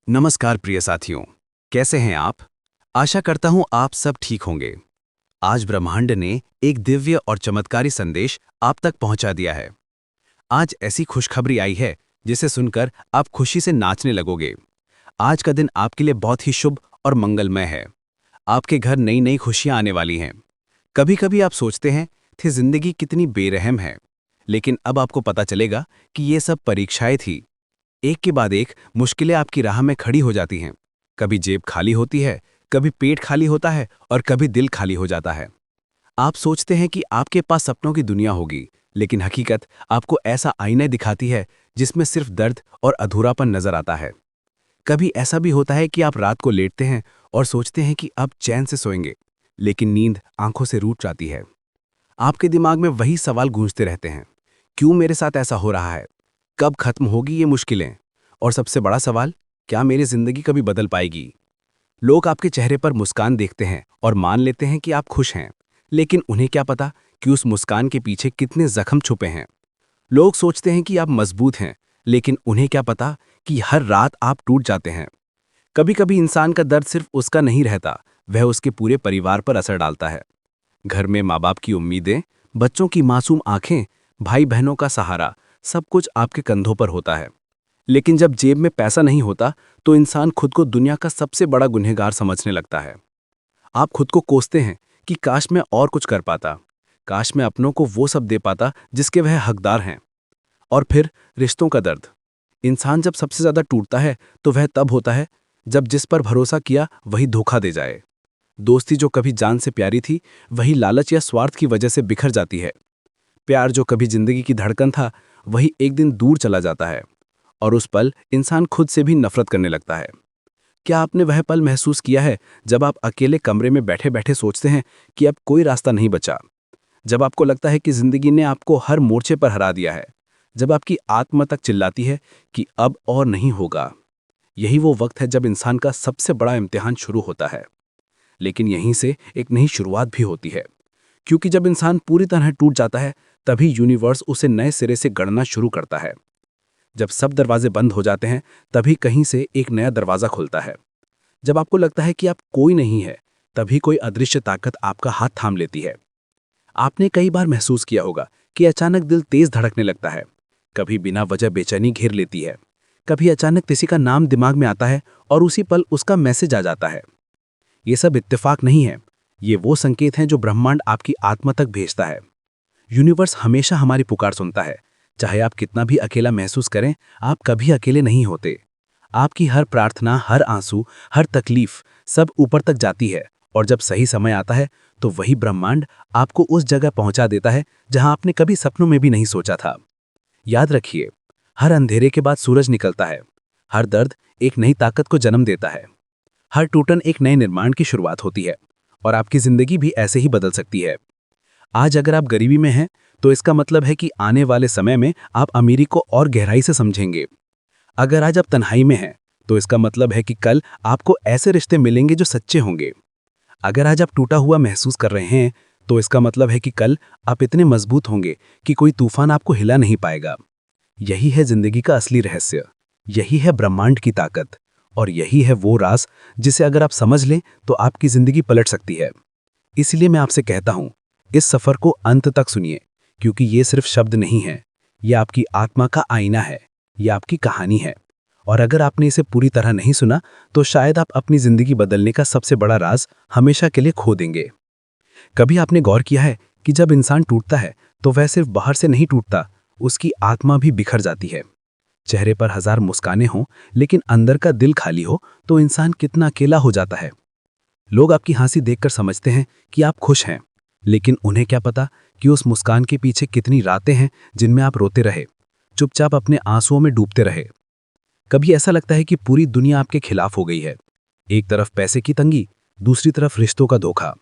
नमस्कार प्रिय साथियों, कैसे हैं आप? आशा करता हूं आप सब ठीक होंगे। आज ब्रह्मांड ने एक दिव्य और चमत्कारी संदेश आप तक पहुंचा दिया है। आज ऐसी खुशखबरी आई है जिसे सुनकर आप खुशी से नाचने लगोगे। आज का दिन आपके लिए बहुत ही शुभ और मंगलमय है। आपके घर नई नई खुशियां आने वाली हैं। कभी-कभी आप सोचते हैं कि जिंदगी कितनी बेरहम है, लेकिन अब आपको पता चलेगा कि ये सब परीक्षाएं थी। एक के बाद एक मुश्किलें आपकी राह में खड़ी हो जाती हैं। कभी जेब खाली होती है, कभी पेट खाली होता है और कभी दिल खाली हो जाता है। आप सोचते हैं कि आपके पास सपनों की दुनिया होगी, लेकिन हकीकत आपको ऐसा आईना दिखाती है जिसमें सिर्फ दर्द और अधूरापन नजर आता है। कभी ऐसा भी होता है कि आप रात को लेटते हैं और सोचते हैं कि अब चैन से सोएंगे, लेकिन नींद आंखों से रूठ जाती है। आपके दिमाग में वही सवाल गूंजते रहते हैं, क्यों मेरे साथ ऐसा हो रहा है? कब खत्म होगी ये मुश्किलें? और सबसे बड़ा सवाल, क्या मेरी जिंदगी कभी बदल पाएगी? लोग आपके चेहरे पर मुस्कान देखते हैं और मान लेते हैं कि आप खुश हैं, लेकिन उन्हें क्या पता कि उस मुस्कान के पीछे कितने जख्म छुपे हैं। लोग सोचते हैं कि आप मजबूत हैं, लेकिन उन्हें क्या पता कि हर रात आप टूट जाते हैं। कभी कभी इंसान का दर्द सिर्फ उसका नहीं रहता, वह उसके पूरे परिवार पर असर डालता है। घर में माँ बाप की उम्मीदें, बच्चों की मासूम आंखें, भाई बहनों का सहारा, सब कुछ आपके कंधों पर होता है। लेकिन जब जेब में पैसा नहीं होता, तो इंसान खुद को दुनिया का सबसे बड़ा गुनहगार समझने लगता है। आप खुद को कोसते हैं कि काश मैं और कुछ कर पाता, काश मैं अपनों को वो सब दे पाता जिसके वह हकदार हैं। और फिर रिश्तों का दर्द। इंसान जब सबसे ज्यादा टूटता है तो वह तब होता है जब जिस पर भरोसा किया वही धोखा दे जाए। दोस्ती जो कभी जान से प्यारी थी, वही लालच या स्वार्थ की वजह से बिखर जाती है। प्यार जो कभी जिंदगी की धड़कन था, वही एक दिन दूर चला जाता है। और उस पल इंसान खुद से भी नफरत करने लगता है। क्या आपने वह पल महसूस किया है जब आप अकेले कमरे में बैठे बैठे सोचते हैं कि अब कोई रास्ता नहीं बचा? जब आपको लगता है कि जिंदगी ने आपको हर मोर्चे पर हरा दिया है, जब आपकी आत्मा तक चिल्लाती है कि अब और नहीं होगा। यही वो वक्त है जब इंसान का सबसे बड़ा इम्तिहान शुरू होता है। लेकिन यहीं से एक नई शुरुआत भी होती है, क्योंकि जब इंसान पूरी तरह टूट जाता है, तभी यूनिवर्स उसे नए सिरे से गढ़ना शुरू करता है। जब सब दरवाजे बंद हो जाते हैं, तभी कहीं से एक नया दरवाजा खुलता है। जब आपको लगता है कि आप कोई नहीं है, तभी कोई अदृश्य ताकत आपका हाथ थाम लेती है। आपने कई बार महसूस किया होगा कि अचानक दिल तेज धड़कने लगता है, कभी बिना वजह बेचैनी घेर लेती है, कभी अचानक किसी का नाम दिमाग में आता है और उसी पल उसका मैसेज आ जाता है। ये सब इत्तेफाक नहीं है, ये वो संकेत हैं जो ब्रह्मांड आपकी आत्मा तक भेजता है। यूनिवर्स हमेशा हमारी पुकार सुनता है। चाहे आप कितना भी अकेला महसूस करें, आप कभी अकेले नहीं होते। आपकी हर प्रार्थना, हर आंसू, हर तकलीफ सब ऊपर तक जाती है, और जब सही समय आता है तो वही ब्रह्मांड आपको उस जगह पहुंचा देता है जहां आपने कभी सपनों में भी नहीं सोचा था। याद रखिए, हर अंधेरे के बाद सूरज निकलता है। हर दर्द एक नई ताकत को जन्म देता है। हर टूटन एक नए निर्माण की शुरुआत होती है, और आपकी जिंदगी भी ऐसे ही बदल सकती है। आज अगर आप गरीबी में हैं, तो इसका मतलब है कि आने वाले समय में आप अमीरी को और गहराई से समझेंगे। अगर आज आप तन्हाई में हैं, तो इसका मतलब है कि कल आपको ऐसे रिश्ते मिलेंगे जो सच्चे होंगे। अगर आज आप टूटा हुआ महसूस कर रहे हैं, तो इसका मतलब है कि कल आप इतने मजबूत होंगे कि कोई तूफान आपको हिला नहीं पाएगा। यही है जिंदगी का असली रहस्य, यही है ब्रह्मांड की ताकत, और यही है वो राज जिसे अगर आप समझ लें तो आपकी जिंदगी पलट सकती है। इसलिए मैं आपसे कहता हूं, इस सफर को अंत तक सुनिए, क्योंकि ये सिर्फ शब्द नहीं है, ये आपकी आत्मा का आईना है, ये आपकी कहानी है। और अगर आपने इसे पूरी तरह नहीं सुना, तो शायद आप अपनी जिंदगी बदलने का सबसे बड़ा राज हमेशा के लिए खो देंगे। कभी आपने गौर किया है कि जब इंसान टूटता है, तो वह सिर्फ बाहर से नहीं टूटता, उसकी आत्मा भी बिखर जाती है। चेहरे पर हजार मुस्कानें हों, लेकिन अंदर का दिल खाली हो, तो इंसान कितना अकेला हो जाता है। लोग आपकी हंसी देखकर समझते हैं कि आप खुश हैं, लेकिन उन्हें क्या पता कि उस मुस्कान के पीछे कितनी रातें हैं जिनमें आप रोते रहे, चुपचाप अपने आंसुओं में डूबते रहे। कभी ऐसा लगता है कि पूरी दुनिया आपके खिलाफ हो गई है। एक तरफ पैसे की तंगी, दूसरी तरफ रिश्तों का धोखा।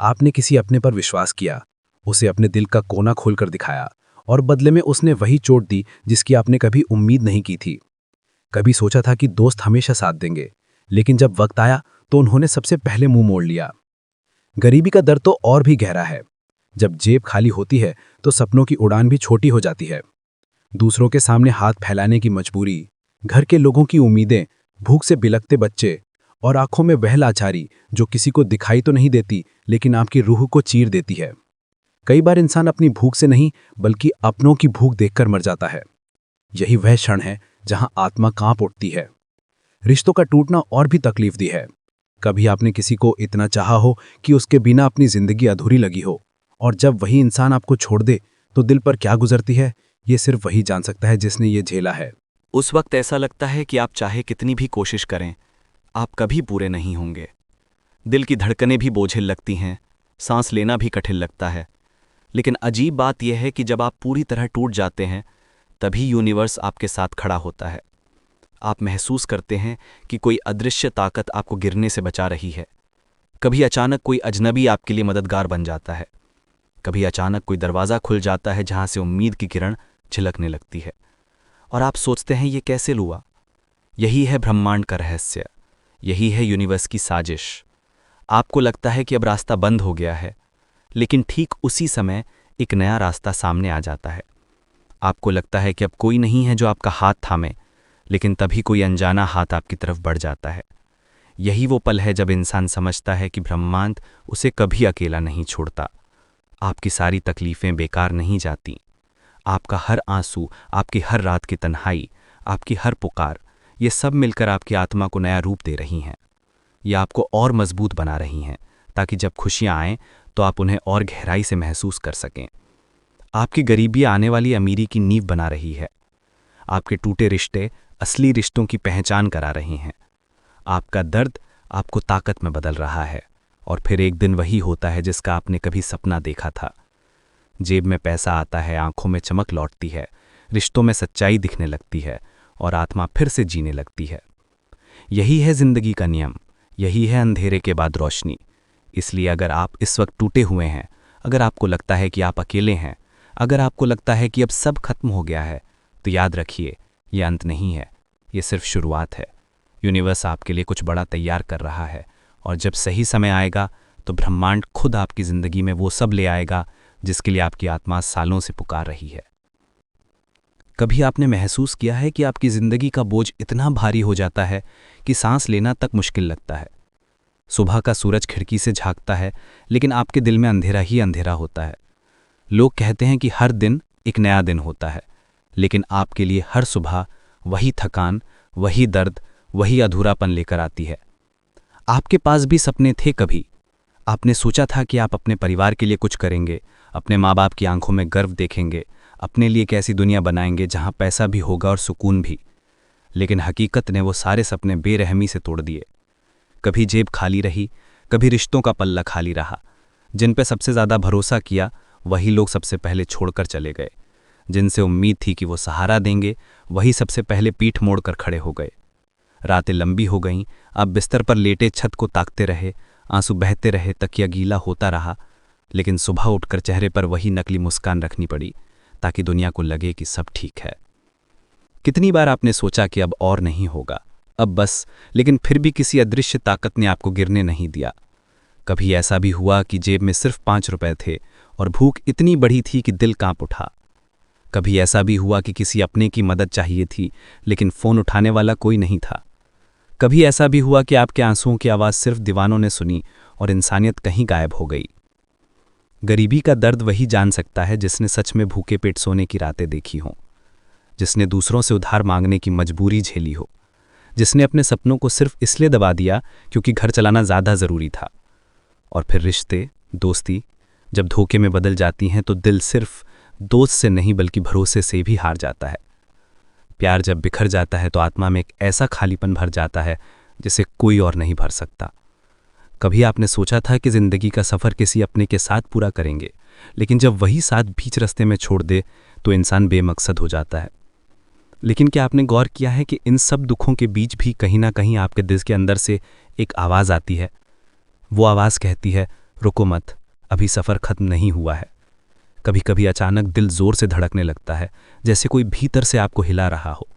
आपने किसी अपने पर विश्वास किया, उसे अपने दिल का कोना खोलकर दिखाया, और बदले में उसने वही चोट दी जिसकी आपने कभी उम्मीद नहीं की थी। कभी सोचा था कि दोस्त हमेशा साथ देंगे, लेकिन जब वक्त आया तो उन्होंने सबसे पहले मुंह मोड़ लिया। गरीबी का दर्द तो और भी गहरा है। जब जेब खाली होती है, तो सपनों की उड़ान भी छोटी हो जाती है। दूसरों के सामने हाथ फैलाने की मजबूरी, घर के लोगों की उम्मीदें, भूख से बिलखते बच्चे और आंखों में वह लाचारी जो किसी को दिखाई तो नहीं देती लेकिन आपकी रूह को चीर देती है। कई बार इंसान अपनी भूख से नहीं बल्कि अपनों की भूख देखकर मर जाता है। यही वह क्षण है जहां आत्मा कांप उठती है। रिश्तों का टूटना और भी तकलीफदेह है। कभी आपने किसी को इतना चाहा हो कि उसके बिना अपनी जिंदगी अधूरी लगी हो, और जब वही इंसान आपको छोड़ दे तो दिल पर क्या गुजरती है, ये सिर्फ वही जान सकता है जिसने ये झेला है। उस वक्त ऐसा लगता है कि आप चाहे कितनी भी कोशिश करें, आप कभी पूरे नहीं होंगे। दिल की धड़कनें भी बोझिल लगती हैं, सांस लेना भी कठिन लगता है। लेकिन अजीब बात यह है कि जब आप पूरी तरह टूट जाते हैं, तभी यूनिवर्स आपके साथ खड़ा होता है। आप महसूस करते हैं कि कोई अदृश्य ताकत आपको गिरने से बचा रही है। कभी अचानक कोई अजनबी आपके लिए मददगार बन जाता है। कभी अचानक कोई दरवाज़ा खुल जाता है जहां से उम्मीद की किरण झलकने लगती है, और आप सोचते हैं ये कैसे हुआ। यही है ब्रह्मांड का रहस्य, यही है यूनिवर्स की साजिश। आपको लगता है कि अब रास्ता बंद हो गया है, लेकिन ठीक उसी समय एक नया रास्ता सामने आ जाता है। आपको लगता है कि अब कोई नहीं है जो आपका हाथ थामे, लेकिन तभी कोई अनजाना हाथ आपकी तरफ बढ़ जाता है। यही वो पल है जब इंसान समझता है कि ब्रह्मांड उसे कभी अकेला नहीं छोड़ता। आपकी सारी तकलीफ़ें बेकार नहीं जाती। आपका हर आंसू, आपकी हर रात की तन्हाई, आपकी हर पुकार, ये सब मिलकर आपकी आत्मा को नया रूप दे रही हैं। ये आपको और मजबूत बना रही हैं, ताकि जब खुशियाँ आएँ तो आप उन्हें और गहराई से महसूस कर सकें। आपकी गरीबी आने वाली अमीरी की नींव बना रही है। आपके टूटे रिश्ते असली रिश्तों की पहचान करा रहे हैं। आपका दर्द आपको ताकत में बदल रहा है, और फिर एक दिन वही होता है जिसका आपने कभी सपना देखा था। जेब में पैसा आता है, आंखों में चमक लौटती है, रिश्तों में सच्चाई दिखने लगती है, और आत्मा फिर से जीने लगती है। यही है जिंदगी का नियम, यही है अंधेरे के बाद रोशनी। इसलिए अगर आप इस वक्त टूटे हुए हैं, अगर आपको लगता है कि आप अकेले हैं, अगर आपको लगता है कि अब सब खत्म हो गया है, तो याद रखिए, ये अंत नहीं है, ये सिर्फ शुरुआत है। यूनिवर्स आपके लिए कुछ बड़ा तैयार कर रहा है, और जब सही समय आएगा तो ब्रह्मांड खुद आपकी ज़िंदगी में वो सब ले आएगा जिसके लिए आपकी आत्मा सालों से पुकार रही है। कभी आपने महसूस किया है कि आपकी ज़िंदगी का बोझ इतना भारी हो जाता है कि सांस लेना तक मुश्किल लगता है। सुबह का सूरज खिड़की से झांकता है, लेकिन आपके दिल में अंधेरा ही अंधेरा होता है। लोग कहते हैं कि हर दिन एक नया दिन होता है, लेकिन आपके लिए हर सुबह वही थकान, वही दर्द, वही अधूरापन लेकर आती है। आपके पास भी सपने थे कभी। आपने सोचा था कि आप अपने परिवार के लिए कुछ करेंगे, अपने माँ बाप की आंखों में गर्व देखेंगे, अपने लिए एक ऐसी दुनिया बनाएंगे जहाँ पैसा भी होगा और सुकून भी। लेकिन हकीकत ने वो सारे सपने बेरहमी से तोड़ दिए। कभी जेब खाली रही, कभी रिश्तों का पल्ला खाली रहा। जिन पे सबसे ज़्यादा भरोसा किया वही लोग सबसे पहले छोड़कर चले गए। जिनसे उम्मीद थी कि वो सहारा देंगे, वही सबसे पहले पीठ मोड़कर खड़े हो गए। रातें लंबी हो गईं, आप बिस्तर पर लेटे छत को ताकते रहे, आंसू बहते रहे, तकिया गीला होता रहा, लेकिन सुबह उठकर चेहरे पर वही नकली मुस्कान रखनी पड़ी, ताकि दुनिया को लगे कि सब ठीक है। कितनी बार आपने सोचा कि अब और नहीं होगा, अब बस, लेकिन फिर भी किसी अदृश्य ताकत ने आपको गिरने नहीं दिया। कभी ऐसा भी हुआ कि जेब में सिर्फ 5 रुपए थे और भूख इतनी बड़ी थी कि दिल कांप उठा। कभी ऐसा भी हुआ कि किसी अपने की मदद चाहिए थी, लेकिन फ़ोन उठाने वाला कोई नहीं था। कभी ऐसा भी हुआ कि आपके आंसुओं की आवाज़ सिर्फ दीवानों ने सुनी और इंसानियत कहीं गायब हो गई। गरीबी का दर्द वही जान सकता है जिसने सच में भूखे पेट सोने की रातें देखी हों, जिसने दूसरों से उधार मांगने की मजबूरी झेली हो, जिसने अपने सपनों को सिर्फ इसलिए दबा दिया क्योंकि घर चलाना ज़्यादा ज़रूरी था। और फिर रिश्ते, दोस्ती जब धोखे में बदल जाती हैं तो दिल सिर्फ दोस्त से नहीं बल्कि भरोसे से भी हार जाता है। प्यार जब बिखर जाता है तो आत्मा में एक ऐसा खालीपन भर जाता है जिसे कोई और नहीं भर सकता। कभी आपने सोचा था कि ज़िंदगी का सफ़र किसी अपने के साथ पूरा करेंगे, लेकिन जब वही साथ बीच रास्ते में छोड़ दे तो इंसान बेमकसद हो जाता है। लेकिन क्या आपने गौर किया है कि इन सब दुखों के बीच भी कहीं ना कहीं आपके दिल के अंदर से एक आवाज़ आती है। वो आवाज़ कहती है, रुको मत, अभी सफ़र ख़त्म नहीं हुआ है। कभी कभी अचानक दिल ज़ोर से धड़कने लगता है, जैसे कोई भीतर से आपको हिला रहा हो।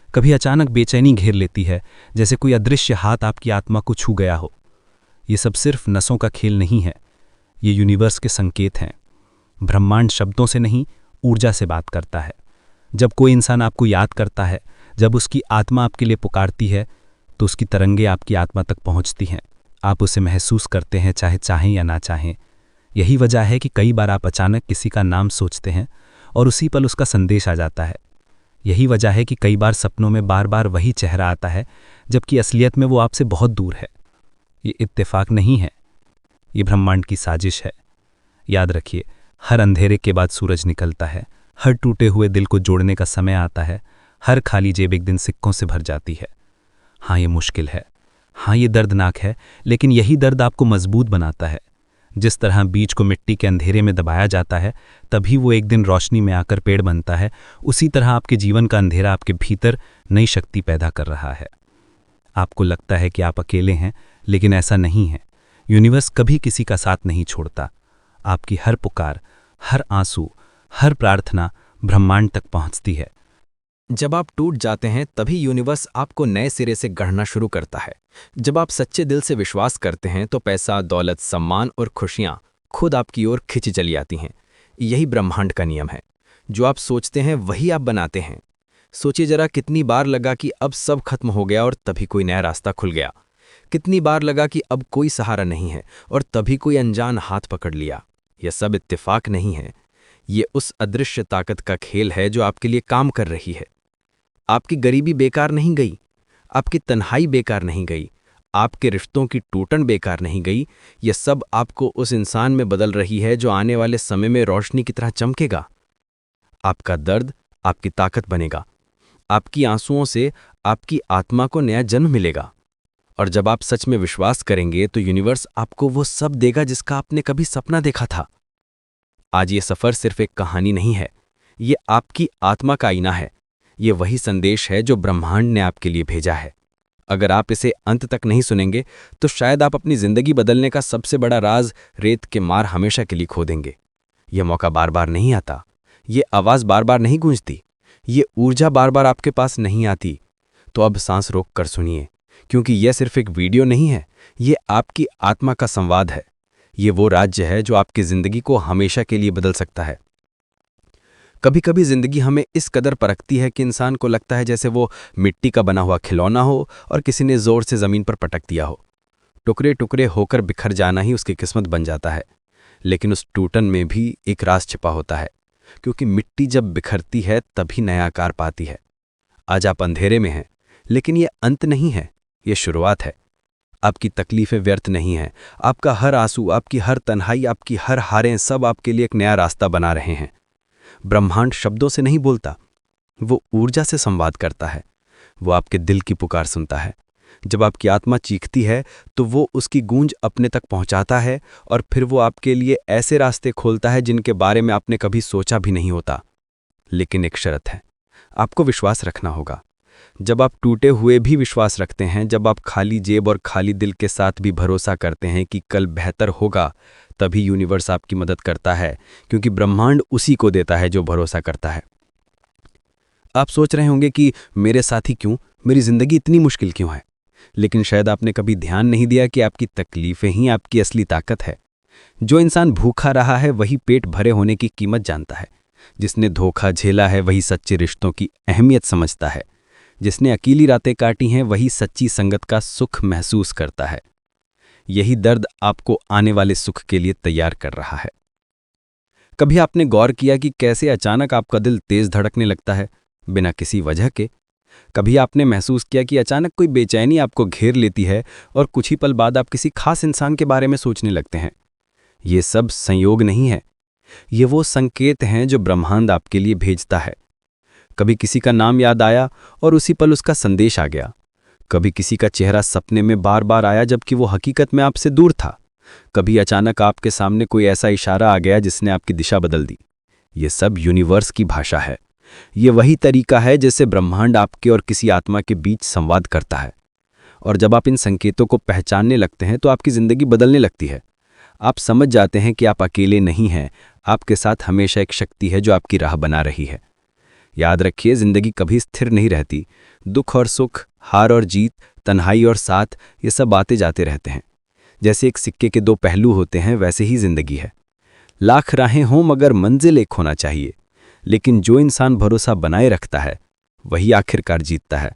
कभी अचानक बेचैनी घेर लेती है, जैसे कोई अदृश्य हाथ आपकी आत्मा को छू गया हो। ये सब सिर्फ नसों का खेल नहीं है, ये यूनिवर्स के संकेत हैं। ब्रह्मांड शब्दों से नहीं, ऊर्जा से बात करता है। जब कोई इंसान आपको याद करता है, जब उसकी आत्मा आपके लिए पुकारती है, तो उसकी तरंगे आपकी आत्मा तक पहुंचती हैं। आप उसे महसूस करते हैं, चाहे चाहें या ना चाहें। यही वजह है कि कई बार आप अचानक किसी का नाम सोचते हैं और उसी पल उसका संदेश आ जाता है। यही वजह है कि कई बार सपनों में बार बार वही चेहरा आता है, जबकि असलियत में वो आपसे बहुत दूर है। ये इत्तेफाक नहीं है, ये ब्रह्मांड की साजिश है। याद रखिए, हर अंधेरे के बाद सूरज निकलता है, हर टूटे हुए दिल को जोड़ने का समय आता है, हर खाली जेब एक दिन सिक्कों से भर जाती है। हाँ, ये मुश्किल है, हाँ ये दर्दनाक है, लेकिन यही दर्द आपको मजबूत बनाता है। जिस तरह बीज को मिट्टी के अंधेरे में दबाया जाता है, तभी वो एक दिन रोशनी में आकर पेड़ बनता है, उसी तरह आपके जीवन का अंधेरा आपके भीतर नई शक्ति पैदा कर रहा है। आपको लगता है कि आप अकेले हैं, लेकिन ऐसा नहीं है। यूनिवर्स कभी किसी का साथ नहीं छोड़ता। आपकी हर पुकार, हर आंसू, हर प्रार्थना ब्रह्मांड तक पहुंचती है। जब आप टूट जाते हैं तभी यूनिवर्स आपको नए सिरे से गढ़ना शुरू करता है। जब आप सच्चे दिल से विश्वास करते हैं तो पैसा, दौलत, सम्मान और खुशियां खुद आपकी ओर खिंची चली आती हैं। यही ब्रह्मांड का नियम है। जो आप सोचते हैं वही आप बनाते हैं। सोचिए जरा, कितनी बार लगा कि अब सब खत्म हो गया और तभी कोई नया रास्ता खुल गया। कितनी बार लगा कि अब कोई सहारा नहीं है और तभी कोई अनजान हाथ पकड़ लिया। यह सब इत्तेफाक नहीं है, ये उस अदृश्य ताकत का खेल है जो आपके लिए काम कर रही है। आपकी गरीबी बेकार नहीं गई, आपकी तन्हाई बेकार नहीं गई, आपके रिश्तों की टूटन बेकार नहीं गई। यह सब आपको उस इंसान में बदल रही है जो आने वाले समय में रोशनी की तरह चमकेगा। आपका दर्द आपकी ताकत बनेगा। आपकी आंसुओं से आपकी आत्मा को नया जन्म मिलेगा। और जब आप सच में विश्वास करेंगे तो यूनिवर्स आपको वो सब देगा जिसका आपने कभी सपना देखा था। आज ये सफर सिर्फ एक कहानी नहीं है, ये आपकी आत्मा का आईना है। ये वही संदेश है जो ब्रह्मांड ने आपके लिए भेजा है। अगर आप इसे अंत तक नहीं सुनेंगे तो शायद आप अपनी जिंदगी बदलने का सबसे बड़ा राज रेत के मार हमेशा के लिए खो देंगे। यह मौका बार बार नहीं आता, ये आवाज बार बार नहीं गूंजती, ये ऊर्जा बार बार आपके पास नहीं आती। तो अब सांस रोक कर सुनिए, क्योंकि यह सिर्फ एक वीडियो नहीं है, ये आपकी आत्मा का संवाद है। ये वो राज्य है जो आपकी जिंदगी को हमेशा के लिए बदल सकता है। कभी कभी जिंदगी हमें इस कदर परखती है कि इंसान को लगता है जैसे वो मिट्टी का बना हुआ खिलौना हो और किसी ने जोर से जमीन पर पटक दिया हो। टुकड़े टुकड़े होकर बिखर जाना ही उसकी किस्मत बन जाता है। लेकिन उस टूटन में भी एक राज छिपा होता है, क्योंकि मिट्टी जब बिखरती है तभी नया आकार पाती है। आज आप अंधेरे में हैं, लेकिन ये अंत नहीं है, ये शुरुआत है। आपकी तकलीफें व्यर्थ नहीं हैं। आपका हर आंसू, आपकी हर तन्हाई, आपकी हर हारें सब आपके लिए एक नया रास्ता बना रहे हैं। ब्रह्मांड शब्दों से नहीं बोलता, वो ऊर्जा से संवाद करता है। वो आपके दिल की पुकार सुनता है। जब आपकी आत्मा चीखती है तो वो उसकी गूंज अपने तक पहुंचाता है और फिर वो आपके लिए ऐसे रास्ते खोलता है जिनके बारे में आपने कभी सोचा भी नहीं होता। लेकिन एक शर्त है, आपको विश्वास रखना होगा। जब आप टूटे हुए भी विश्वास रखते हैं, जब आप खाली जेब और खाली दिल के साथ भी भरोसा करते हैं कि कल बेहतर होगा, तभी यूनिवर्स आपकी मदद करता है, क्योंकि ब्रह्मांड उसी को देता है जो भरोसा करता है। आप सोच रहे होंगे कि मेरे साथ ही क्यों, मेरी जिंदगी इतनी मुश्किल क्यों है? लेकिन शायद आपने कभी ध्यान नहीं दिया कि आपकी तकलीफें ही आपकी असली ताकत है। जो इंसान भूखा रहा है वही पेट भरे होने की कीमत जानता है। जिसने धोखा झेला है वही सच्चे रिश्तों की अहमियत समझता है। जिसने अकेली रातें काटी हैं वही सच्ची संगत का सुख महसूस करता है। यही दर्द आपको आने वाले सुख के लिए तैयार कर रहा है। कभी आपने गौर किया कि कैसे अचानक आपका दिल तेज धड़कने लगता है बिना किसी वजह के? कभी आपने महसूस किया कि अचानक कोई बेचैनी आपको घेर लेती है और कुछ ही पल बाद आप किसी खास इंसान के बारे में सोचने लगते हैं? ये सब संयोग नहीं है, ये वो संकेत हैं जो ब्रह्मांड आपके लिए भेजता है। कभी किसी का नाम याद आया और उसी पल उसका संदेश आ गया। कभी किसी का चेहरा सपने में बार बार आया जबकि वो हकीकत में आपसे दूर था। कभी अचानक आपके सामने कोई ऐसा इशारा आ गया जिसने आपकी दिशा बदल दी। ये सब यूनिवर्स की भाषा है। ये वही तरीका है जिससे ब्रह्मांड आपके और किसी आत्मा के बीच संवाद करता है। और जब आप इन संकेतों को पहचानने लगते हैं तो आपकी जिंदगी बदलने लगती है। आप समझ जाते हैं कि आप अकेले नहीं हैं, आपके साथ हमेशा एक शक्ति है जो आपकी राह बना रही है। याद रखिए, जिंदगी कभी स्थिर नहीं रहती। दुख और सुख, हार और जीत, तन्हाई और साथ, ये सब आते जाते रहते हैं। जैसे एक सिक्के के दो पहलू होते हैं, वैसे ही जिंदगी है। लाख राहें हों मगर मंजिल एक होना चाहिए। लेकिन जो इंसान भरोसा बनाए रखता है वही आखिरकार जीतता है।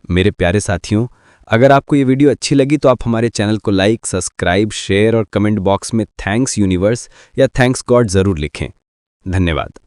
मेरे प्यारे साथियों, अगर आपको ये वीडियो अच्छी लगी तो आप हमारे चैनल को लाइक, सब्सक्राइब, शेयर और कमेंट बॉक्स में थैंक्स यूनिवर्स या थैंक्स गॉड ज़रूर लिखें। धन्यवाद।